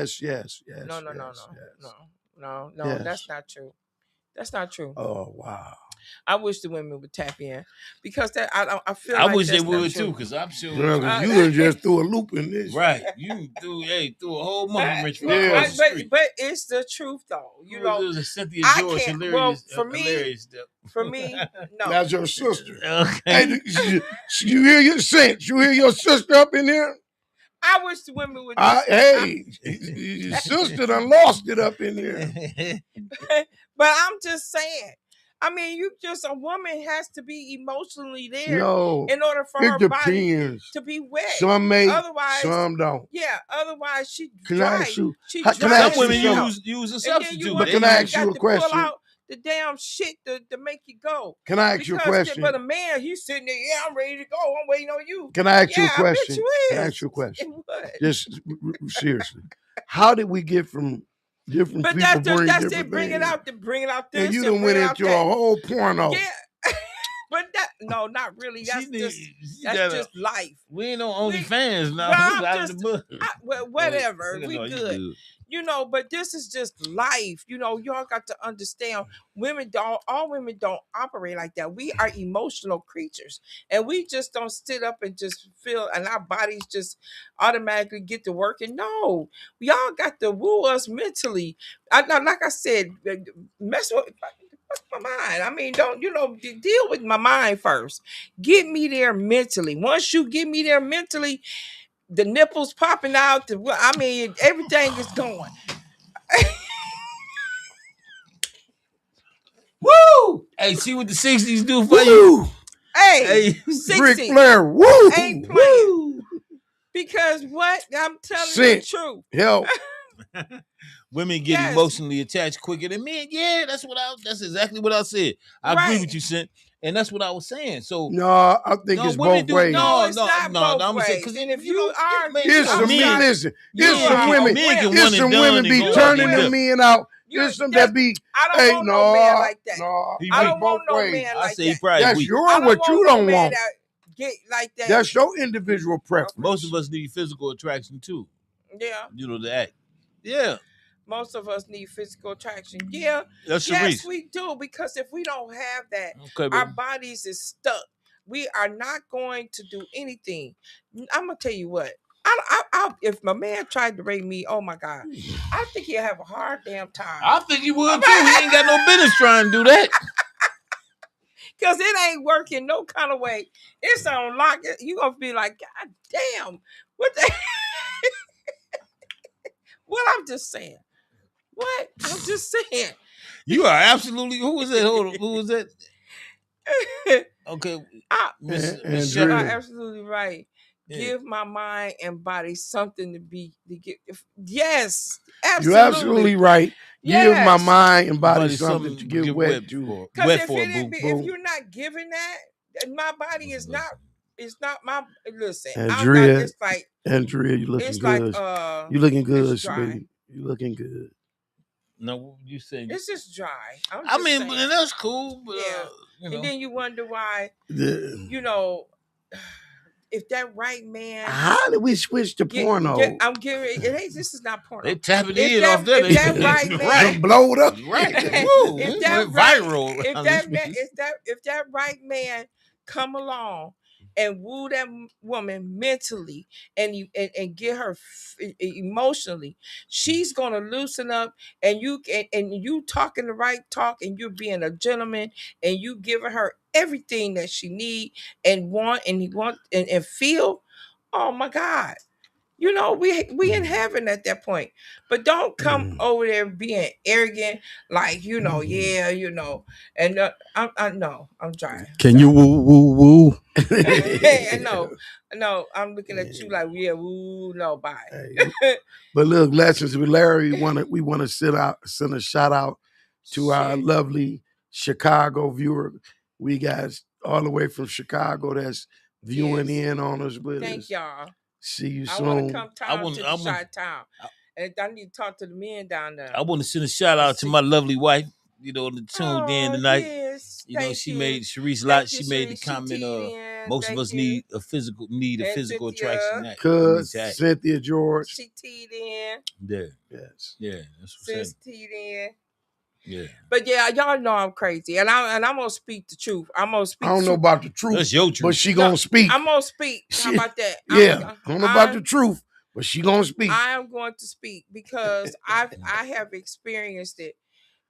Yes. That's not true. That's not true. Oh wow. I wish the women would tap in because that I feel. I like wish they that's not would true. too, because I'm sure. Girl, 'cause you done just threw a loop in this. Right. You threw a whole monkey wrench Yeah. But it's the truth though. You know, it was a Cynthia I George can't. hilarious, Well, for me, no. That's your sister. Okay. Hey, you hear your sense? You hear your sister up in here? I wish the women would. Your sister done lost it up in here. But I'm just saying. I mean, a woman has to be emotionally there in order for her body to be wet. Some may, otherwise, some don't. Yeah, otherwise she Can dry. I ask you? Some women use a substitute. But can I ask you a question? Pull out the damn shit to make you go. Can I ask you a question? But a man, he's sitting there, yeah, I'm ready to go. I'm waiting on you. Can I ask you a question? I bet you is. Can I ask you a question? What? Just seriously. How did we get from different people that's different it. Bring it out this. And you done went into a whole porno. Yeah. But not really. That's just life. We ain't no OnlyFans now. Well, whatever. We good. You know, but this is just life. You know, y'all got to understand all women don't operate like that. We are emotional creatures. And we just don't sit up and just feel, and our bodies just automatically get to working. No, y'all got to woo us mentally. Like I said, mess with my mind. I mean, don't, deal with my mind first. Get me there mentally. Once you get me there mentally, the nipples popping out. Everything is going. Woo! Hey, see what the 60s do for you? Hey, 60. Ric Flair, woo! Ain't playing. Woo! Because what? I'm telling you the truth. Help. Women get emotionally attached quicker than men. Yeah, that's exactly what I said. I agree with you, Cent. And that's what I was saying. So no, I think it's both ways. No, it's not both ways. Because if you are, it's some men. Listen, it's some women. It's some women be turning the men out. There's some that be. I don't want no man like that. No, I don't want no man like that. I say probably that's what you don't want. Get like that. That's your individual preference. Most of us need physical attraction too. Yeah. To act. Yeah. Most of us need physical attraction. Yeah. Yes, we do. Because if we don't have that, our bodies is stuck. We are not going to do anything. I'm gonna tell you what. If my man tried to rape me, oh my God, I think he'll have a hard damn time. I think he would too. He ain't got no business trying to do that. Because it ain't working no kind of way. It's on lock. You gonna be like, God damn, what the? What I'm just saying. What? I'm just saying. You are absolutely. Who was that? Who was that? Okay. You're absolutely right. Yeah. Give my mind and body something to give. Yes, absolutely. You're absolutely right. Yes. Give my mind and body something to get wet to. Because if you're not giving that, my body is not. It's not my. Listen, Andrea. It's like Andrea, you looking good. You looking good, sweetie. You looking good. No, you say it's just dry. I mean, but that's cool. But, yeah, and then you wonder why. If that right man, how did we switch to porno? I'm giving. This is not porno. They tapping in off that. If that right man, blow it up, right? If that viral. If that right man come along and woo that woman mentally and get her emotionally, she's gonna loosen up. And you talking the right talk, and you're being a gentleman, and you giving her everything that she need and want and feel. Oh my God. We in heaven at that point. But don't come over there being arrogant, like, and I'm dry. Can you woo? No, I'm looking at you like, yeah, woo, no, bye. Hey. But look, Lessons with Larry, we want to send a shout out to our lovely Chicago viewer. We got all the way from Chicago that's viewing in on us with us. Thank y'all. See you soon. I want to come to Chi-Town. And I need to talk to the men down there. I want to send a shout out to my lovely wife. You know, the tuned in tonight. Yes, you know, she made Sharice Lott. She made the comment. Most of us need a physical attraction. Cuz Cynthia George. She teed in. Yeah. Yes. Yeah. That's what I'm saying. Teed in. Yeah. But yeah, y'all know I'm crazy, and I'm gonna speak the truth. I'm gonna speak. I don't know about the truth. That's your truth. But she gonna speak. I'm gonna speak. How about that? Yeah. I don't know about the truth, but she gonna speak. I am going to speak because I have experienced it.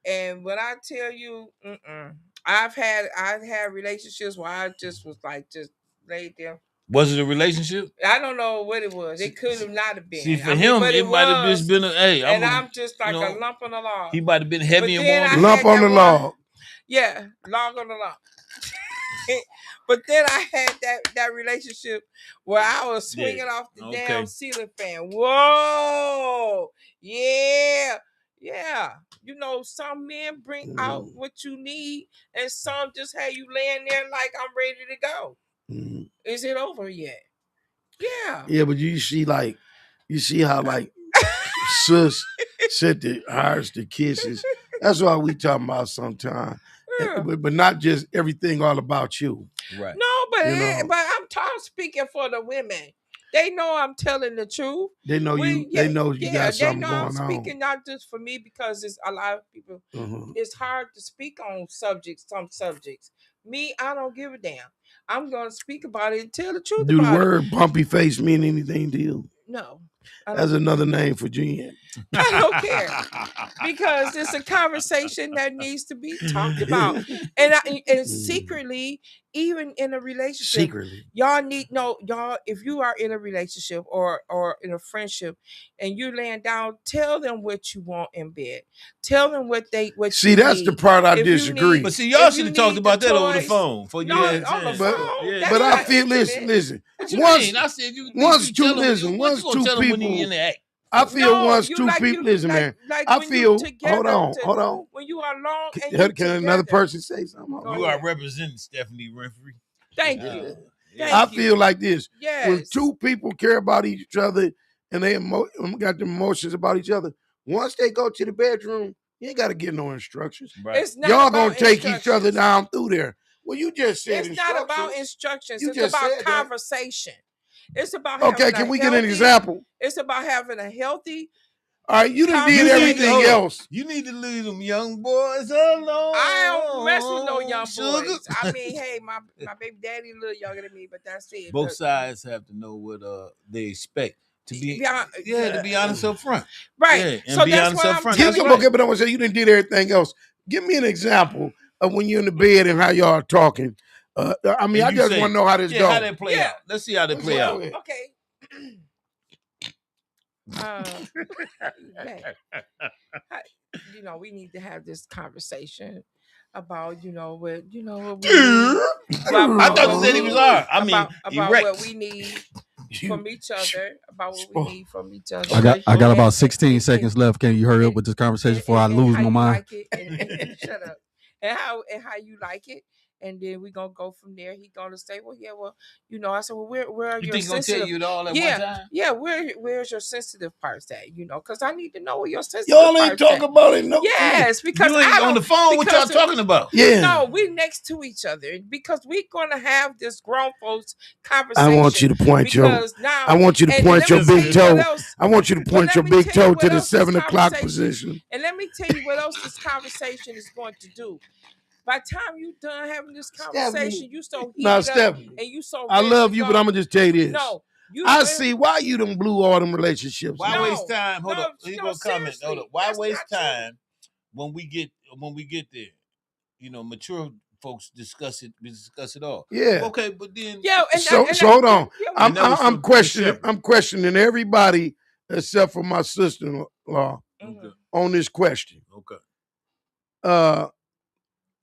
And when I tell you, I've had relationships where I just was like just laid there. Was it a relationship? I don't know what it was. It could have not have been. See, for him, it might have just been I'm just like a lump on the log. He might have been heavy and warm. Lump on the log. Yeah, log on the log. But then I had that relationship where I was swinging off the damn ceiling fan. Whoa, yeah. You know, some men bring out what you need, and some just have you laying there like I'm ready to go. Is it over yet? Yeah. Yeah, but you see how like sis said the hires the kisses. That's what we talking about sometimes. Yeah. But not just everything all about you. Right. No, but I'm speaking for the women. They know I'm telling the truth. They know they know you got something going on. I'm speaking not just for me, because it's a lot of people. It's hard to speak on some subjects. Me, I don't give a damn. I'm gonna speak about it and tell the truth. Do the word bumpy face mean anything to you? No. That's another name for Jen. I don't care, because it's a conversation that needs to be talked about, and secretly, even in a relationship, y'all if you are in a relationship or in a friendship, and you're laying down, tell them what you want in bed. Tell them what see. That's the part I disagree. But see, y'all should have talked about that over the phone. On the phone. But I feel listen. Once two people. I feel once two people. Listen, man. I feel. Hold on. When you are alone, can another person say something? You are representing Stephanie Winfrey. Thank you. I feel like this. Yes. When two people care about each other and they got the emotions about each other, once they go to the bedroom, you ain't got to get no instructions. Right. Y'all gonna take each other down through there. Well, you just said it's not about instructions. It's about conversation. It's about can we get an example? It's about having a healthy. All right, you done did everything else. You need to leave them young boys alone. I don't mess with no young boys. I mean, hey, my baby daddy a little younger than me, but that's it. Both sides have to know what they expect. To be honest up front. Right. Yeah, so be honest up front. Okay, but I want to say you done did everything else. Give me an example of when you're in the bed and how y'all are talking. I mean, I just want to know how this goes. How they play out. Let's see how they play out. Okay. You know, we need to have this conversation about, what we need. I thought you said he was hard. I mean, about what we need from each other. About what we need from each other. I got about 16 seconds left. Can you hurry up with this conversation before I lose my mind? Shut up. And how you like it. And then we're gonna go from there. He's gonna say, "Well, yeah, well, I said, well, where are your sensitive?" You think he's gonna tell you it all at one time? Yeah, where's your sensitive parts at? Because I need to know where your sensitive parts at. Y'all ain't talking about it, no. Yes, because you ain't on the phone. What y'all talking about? Yeah, no, we next to each other because we're gonna have this grown folks conversation. I want you to point your big toe. I want you to point your big toe to the 7 o'clock position. And let me tell you what else this conversation is going to do. By the time you done having this conversation, you so heated up and you so. I love you, but I'm gonna just tell you this. No, I see why you done blew all them relationships. Why waste time? Hold up. He's gonna comment. Hold up. Why waste time when we get there? Mature folks discuss it all. Yeah. Okay, but then so hold on. I'm questioning everybody except for my sister-in-law on this question. Okay.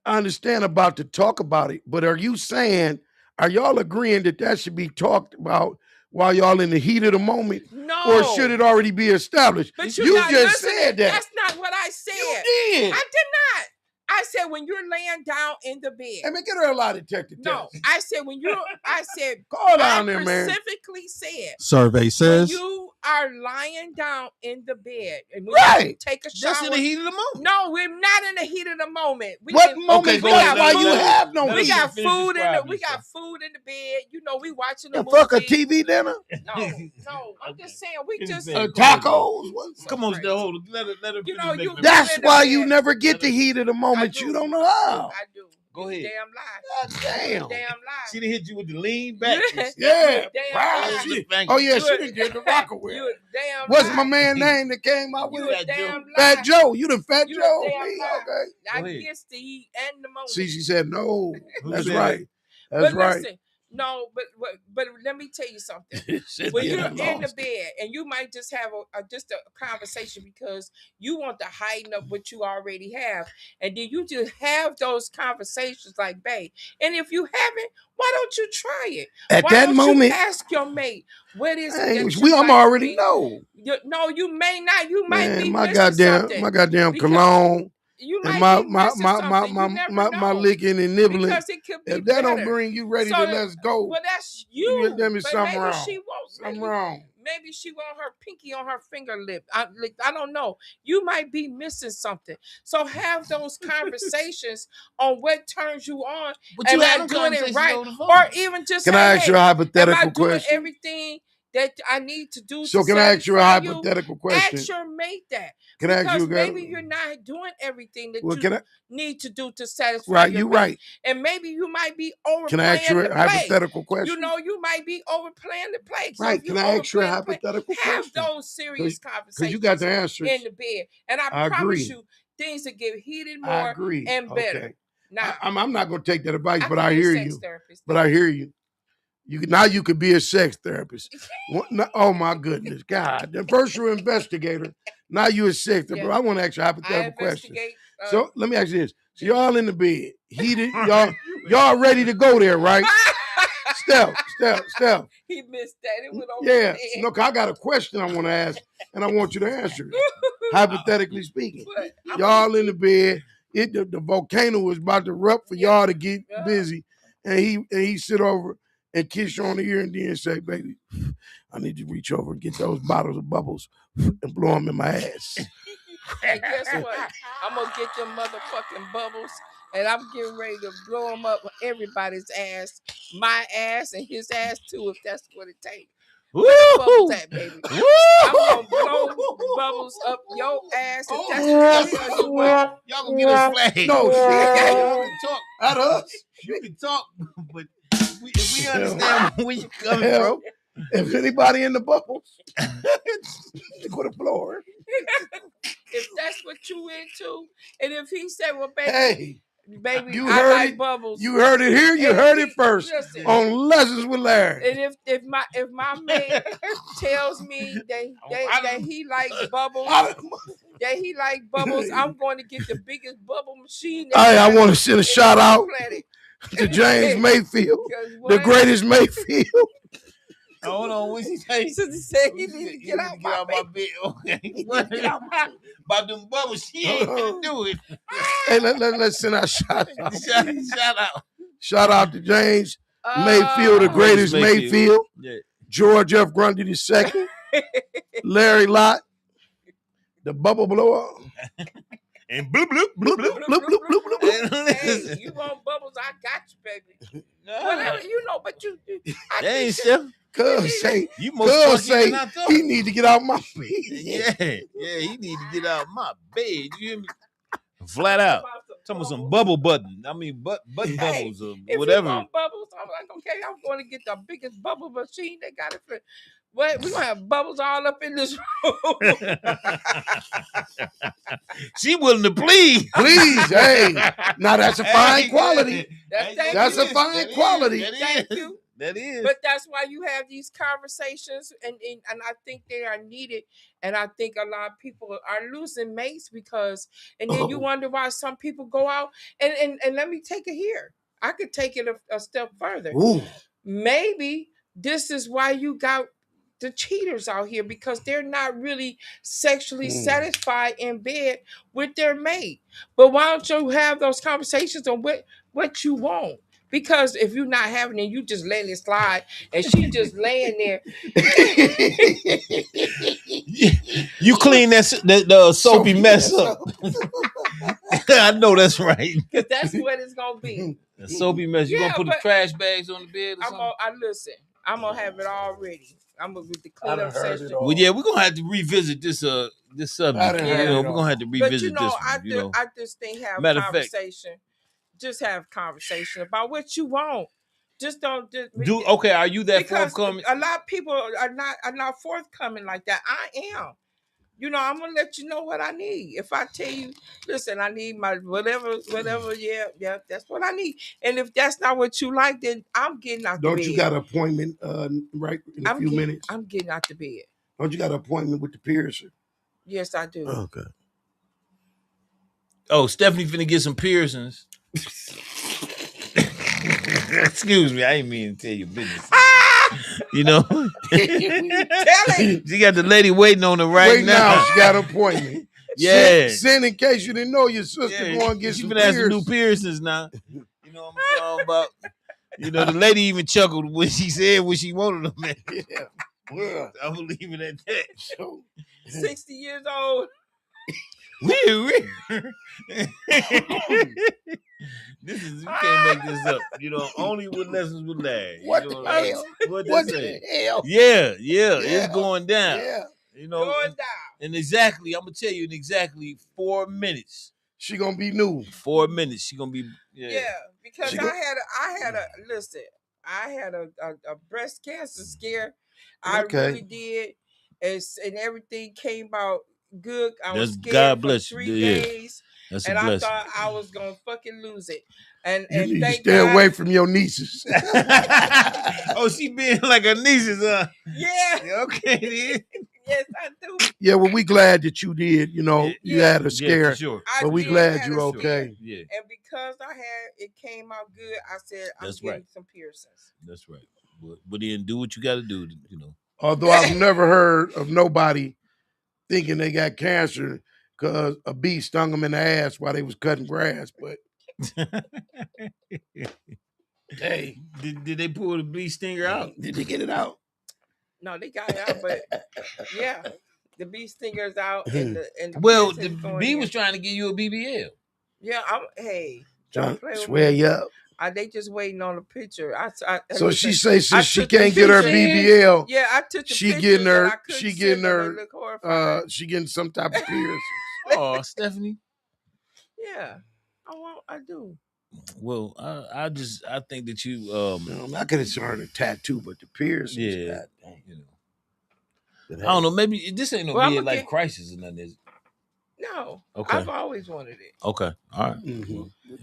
I understand about to talk about it, but are y'all agreeing that should be talked about while y'all in the heat of the moment? No. Or should it already be established? But you just said that. That's not what I said. You did. I did not. I said when you're laying down in the bed. Hey, man, get her a lie detector test. No, I said when you. I said. Call down there, man. Specifically said. Survey says. When you are lying down in the bed and when Right. you take a shower. Just in the heat of the moment. No, we're not in the heat of the moment. What moment? go That's ahead. why Let you him- have no let him We heat. got finish food in the describing we got yourself. food in the bed. You know, we watching the And movie. fuck a TV dinner? No, I'm Okay. just saying we Finish just saying. Tacos? What? Come on, crazy. hold. Let her You finish know, making you- the- That's in the why bed. you never get the Let her- heat of the moment. I You do. don't know how. I do. Go You ahead. damn lie. God damn. Damn lie. She done hit you with the lean back. Yeah. Damn Wow, lie. shit. Thank Oh you. yeah, You she a- done did the rocker with. You a damn What's lie. my man name that came out with You a it? damn lie. Fat Joe. You the Fat You a Joe? damn Me? lie. Okay. I Go ahead. gets the heat and the moment. See, she said no. Who That's said right. That's but right. listen, no, but let me tell you something. Said When yeah, you're I in the lost. bed and you might just have just a conversation because you want to heighten up what you already have, and then you just have those conversations like, babe. And if you haven't, why don't you try it? At Why that don't moment, you ask your mate what is it hey, that we you I'm like already me? know. No, you may not. You might Man, be my missing something. goddamn because cologne You and might be missing something. You never my know. licking and nibbling. Because it could be If that better. don't bring you ready So to let's go, Well, that's you. let me But something maybe wrong. she won't. Something maybe, wrong. Maybe she want her pinky on her finger lip. I don't know. You might be missing something. So have those conversations on what turns you on. But Am you I had them doing it conversations right? over the phone. Or even just Can say, I ask you a am I hypothetical doing question? everything that I need to do So to can I ask you a satisfy hypothetical question? Ask your mate that. Can I ask you Because a maybe you're not doing everything that you need to do to satisfy Right, your you mate. right. And maybe you might be Can I ask you overplaying the a play. hypothetical question? You know, you might be overplaying the play. So Right. if you Can I ask you a overplaying the play, hypothetical have question? those serious conversations Because you got the answers. in the bed. And I I promise agree. you, things will get heated I more agree. and better. Okay. Now, I'm not going to take that advice, but could I be a hear sex you. therapist. But I hear you. Now you could be a sex therapist. Oh my goodness, God! First you're an investigator. Now you're a sex therapist. Yeah. I want to ask you a hypothetical question. investigate. So let me ask you this: so y'all in the bed, heated, y'all ready to go there, right? Steph. He missed that. It went over Yeah, his head. no, 'cause I got a question I want to ask, and I want you to answer it. Hypothetically speaking, But y'all in the bed, the volcano was about to erupt for y'all to get Yeah. busy, and he sit over and kiss you on the ear and then say, "Baby, I need you to reach over and get those bottles of bubbles and blow them in my ass." And guess what? I'm gonna get them motherfucking bubbles, and I'm getting ready to blow them up everybody's ass, my ass, and his ass too, if that's what it takes. Where the bubbles at, baby? I'm gonna blow bubbles up your ass if that's what the hell you want. Y'all gonna get us flagged. No, shit. Y'all can talk. At us. You can talk, but if we understand where you coming Hell, from. if anybody in the bubbles, go to the floor. If that's what you into, and if he said, "Well, baby, Hey, baby, you I heard like it. bubbles," You heard it here. You And heard he- it first listen. on Lessons with Larry. and if my mate tells me that he like bubbles, I'm going to get the biggest bubble machine. I want to send a shout out planet. to James Mayfield, 'Cause the what? greatest Mayfield. Hold on, what she say? Since he said he need to get out my my bed. Okay. About them bubbles, she ain't gonna do it. Hey, let's send our shout out. Shout out. Shout out to James Mayfield, the greatest Mayfield. Yeah. George F. Grundy II, Larry Lott, the bubble blower. And bloop bloop Bloop, bloop, bloop, bloop, bloop, bloop. Hey, you want bubbles? I got you, baby. Whatever you know, but you. I That ain't think Chef. Cuz say, You more Cuz funky say than I thought. he need to get out my bed. Yeah, he need to get out my bed. You hear me? Flat out. Talking about some bubble button. I mean, button bubbles or If whatever. you want bubbles, I'm like, okay, I'm going to get the biggest bubble machine they got it for. What? We're gonna have bubbles all up in this room. She willing to plead. Please, hey. Now that's a fine quality. That's a fine quality. Thank you. That is. But that's why you have these conversations, and I think they are needed. And I think a lot of people are losing mates because, and then you wonder why some people go out. And let me take it here. I could take it a step further. Ooh. Maybe this is why you got the cheaters out here, because they're not really sexually satisfied in bed with their mate. But why don't you have those conversations on what you want? Because if you're not having it, you just letting it slide, and she just laying there. You clean the soapy mess up. I know that's right. Because that's what it's gonna be. The soapy mess. You gonna put the trash bags on the bed or something? Listen. I'm gonna have it all ready. I'm gonna with the cleanup session. Well, yeah, we're gonna have to revisit this subject. We're gonna have to revisit this one. I just think have Matter conversation. Just have conversation about what you want. Just don't do. Okay, are you that forthcoming? A lot of people are not forthcoming like that. I am. I'm gonna let you know what I need. If I tell you, listen, I need my whatever, yeah, that's what I need. And if that's not what you like, then I'm getting out the bed. Don't you got an appointment right in a few minutes? I'm getting out the bed. Don't you got an appointment with the piercer? Yes, I do. Okay. Oh, Stephanie finna get some piercings. Excuse me, I ain't mean to tell you business. You know, she got the lady waiting on her right now. She got an appointment. Yeah. Send in case you didn't know your sister going to get some piercings. She been new piercings now. You know what I'm talking about? You know, the lady even chuckled when she said what she wanted them at. Yeah. Well, I'm gonna leave it at that. 60 years old. This is, you can't make this up. Only with lessons with Larry. What the hell? What the hell? Yeah, it's going down. Yeah. Going down. And exactly, I'm gonna tell you in exactly 4 minutes. She gonna be new. 4 minutes. She gonna be because I had a breast cancer scare. I really did. And everything came out good. I was scared God bless for 3 days. That's and a blessing. I thought I was gonna fucking lose it. And you thank stay God. away from your nieces. Oh, she being like her nieces, huh? Yeah. Okay. Yes, I do. Yeah, well, we glad that you did. You had a scare, sure. But we glad you're okay. Yeah. And because it came out good, I said I'm getting some piercings. That's right. But then do what you got to do. Although I've never heard of nobody thinking they got cancer because a bee stung them in the ass while they was cutting grass. But hey, did they pull the bee stinger out? Did they get it out? No, they got it out, but yeah, the bee stinger's out. And the bee was trying to give you a BBL. Yeah, John, swear you up. They just waiting on the picture. So she say since she can't get her BBL, yeah, I took the she getting her, she getting some type of piercing. Oh, Stephanie. Yeah, I do. Well, I think that you I could have started a tattoo, but the piercings. Yeah, I don't know. Maybe this ain't no midlife crisis or nothing, is it? No. Okay. I've always wanted it. Okay. All right. Mm-hmm.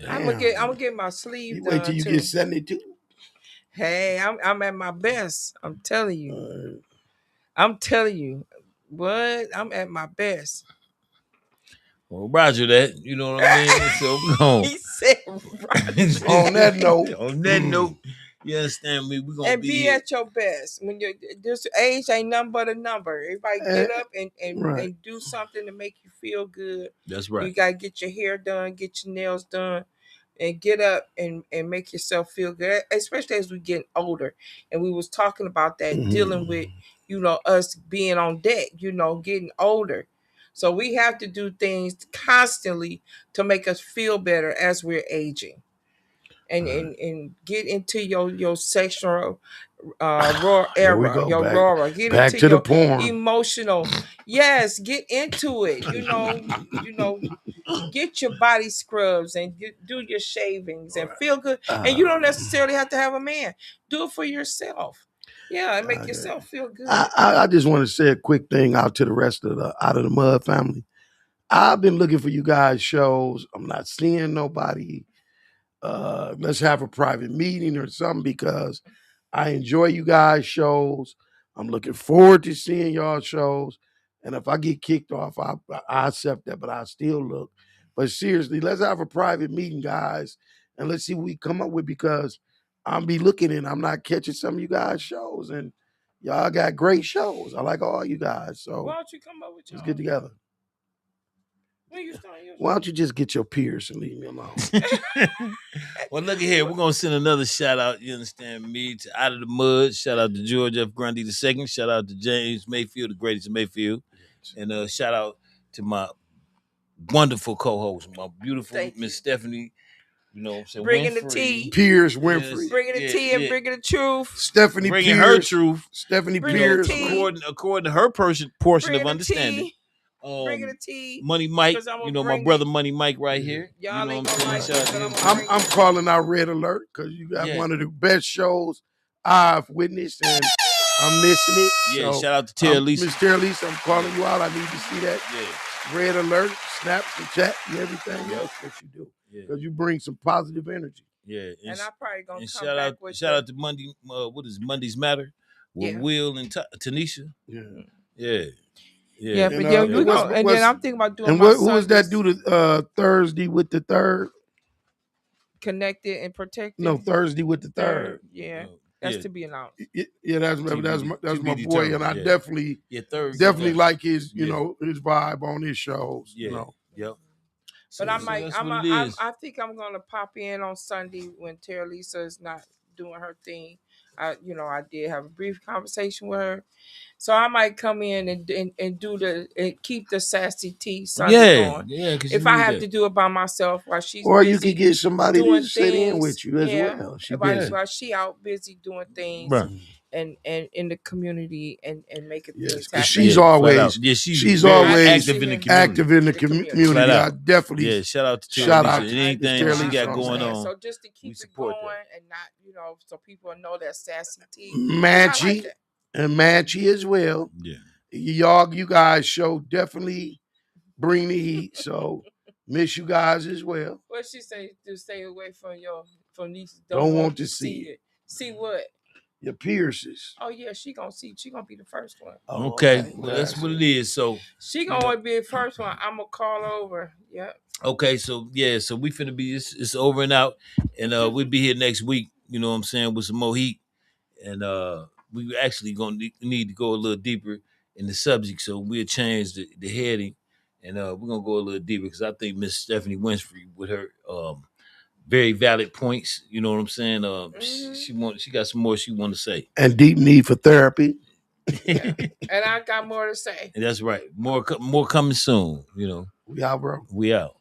I'm gonna get my sleeve done. Wait till you get 72. Hey, I'm at my best. I'm telling you. I'm telling you. What? I'm at my best. Well, Roger that. You know what I mean? So go on. He said Roger. On that note, you understand me? We're gonna be at your best. When this age ain't nothing but a number. Everybody get up and do something to make you feel good. That's right. You gotta get your hair done, get your nails done, and get up and make yourself feel good. Especially as we get older. And we was talking about that, dealing with, us being on deck, getting older. So we have to do things constantly to make us feel better as we're aging. And get into your sexual raw era, your raw. Get back into to your the porn. Emotional. Yes, get into it. Get your body scrubs and do your shavings and feel good. And you don't necessarily have to have a man. Do it for yourself. Yeah, and make yourself feel good. I just want to say a quick thing out to the rest of the Out of the Mud family. I've been looking for you guys' shows. I'm not seeing nobody. Let's have a private meeting or something because I enjoy you guys' shows. I'm looking forward to seeing y'all shows. And if I get kicked off, I accept that, but I still look. But seriously, let's have a private meeting, guys, and let's see what we come up with because I'll be looking and I'm not catching some of you guys' shows. And y'all got great shows. I like all you guys. So why don't you come up with let's get together. When you start yours? Why don't you just get your peers and leave me alone? Well, look at here. We're gonna send another shout out. You understand me? To Out of the Mud. Shout out to George F. Grundy II. Shout out to James Mayfield, the greatest of Mayfield, and shout out to my wonderful co-host, my beautiful Miss Stephanie. You know what I'm saying? Bringing Winfrey. the tea. Piers Winfrey. Bringing the tea and bringing the truth. Stephanie bringing Piers. her truth. Stephanie Bringing Piers. According to her portion bringing of understanding. Bringing the tea. Money Mike. You know, my brother Money Mike right here. Y'all you know ain't what gonna I'm saying? I'm calling out Red Alert because you got one of the best shows I've witnessed, and I'm missing it. Yeah, so shout out to Tara Lisa. Miss Tara Lisa, I'm calling you out. I need to see that. Yeah. Red Alert, Snaps, and chat, and everything else that you do. Because you bring some positive energy. Yeah. And I'm probably going to come shout back out, with Shout out to Monday, what is Monday's Matter? With Will and Tanisha. Yeah. Yeah, but then I'm thinking about doing. And who was that dude? Thursday with the third. Connected and protected. No, Thursday with the third. Yeah, that's to be announced. Yeah, that's my boy, and I definitely like his his vibe on his shows. Yeah. You know. Yep. But I think I'm gonna pop in on Sunday when Tara Lisa is not doing her thing. I did have a brief conversation with her, so I might come in and do and keep the sassy tea Sunday going. Yeah, if I have to do it by myself while she's or busy you could get somebody to sit in with you as well. While she out busy doing things. Right. And in the community and making things happen. She's always active in the community. Active in the community. I definitely shout out to anything she got going on. So just to keep it going and not so people know that sassy tea. Matchy and Matchy as well. Yeah, you guys show definitely bring the heat. So miss you guys as well. What she say to stay away from nieces. Don't want to see it. See what? Your Pierces. Oh yeah, she gonna be the first one. Oh, okay. Well, that's what it is. So she gonna be the first one. I'm gonna call over. Yeah. Okay, so we finna be it's over and out, and we'll be here next week. You know what I'm saying, with some more heat, and we actually gonna need to go a little deeper in the subject. So we'll change the heading, and we're gonna go a little deeper because I think Miss Stephanie Winfrey with her very valid points. You know what I'm saying? She got some more she want to say. And deep need for therapy. Yeah. And I got more to say. And that's right. More coming soon. You know. We out, bro. We out.